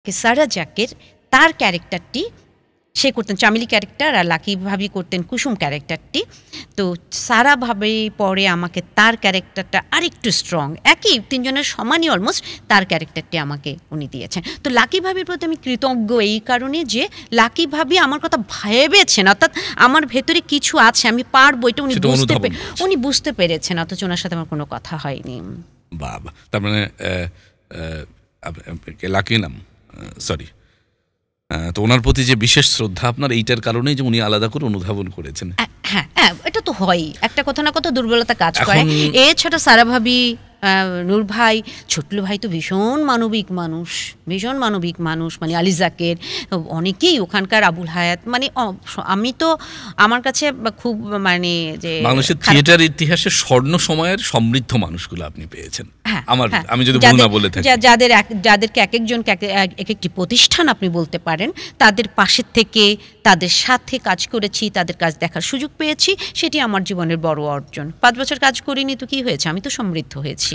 সারা জাকের তার ক্যারেক্টারটি সে করতেন চামেলি ক্যারেক্টার, আর লাকি ভাবি করতেন কুসুম ক্যারেক্টারটি। তো সারা ভাবে পরে আমাকে তার ক্যারেক্টারটা আরেকটু স্ট্রং, একই তিনজনের সমানই অলমোস্ট, তার ক্যারেক্টারটি আমাকে উনি দিয়েছেন। তো লাকি ভাবির প্রতি আমি কৃতজ্ঞ এই কারণে যে লাকি ভাবি আমার কথা ভেবেছেন, অর্থাৎ আমার ভেতরে কিছু আছে, আমি পারবো এটা উনি বুঝতে পেরেছেন, অথচ ওনার সাথে আমার কোনো কথা হয়নি। বাবা, তার মানে লাকি নাম, সরি, তো ওনার প্রতি যে বিশেষ শ্রদ্ধা আপনার এইটার কারণেই যে উনি আলাদা করে অনুধাবন করেছেন। হ্যাঁ হ্যাঁ, এটা তো হয়ই, একটা কথা না কথা দুর্বলতা কাজ করে। এছাড়া সারা ভাবি, নূর ভাই, ছোটলু ভাই তো ভীষণ মানবিক মানুষ, মানে আলী জাকের, অনেকেই ওখানকার, আবুল হায়াত, মানে আমি তো আমার কাছে খুব মানে যে বাংলাদেশের থিয়েটার ইতিহাসে স্বর্ণ সময়ের সমৃদ্ধ মানুষগুলো আপনি পেয়েছেন। আমি যদি ভুল না বলে থাকি, যাদেরকে এক একজনকে এক একটি প্রতিষ্ঠান আপনি বলতে পারেন, তাদের পাশে থেকে তাদের সাথে কাজ করেছি, তাদের কাজ দেখার সুযোগ পেয়েছি, সেটি আমার জীবনের বড় অর্জন। 5 বছর কাজ করিনি তো কি হয়েছে, আমি তো সমৃদ্ধ হয়েছি।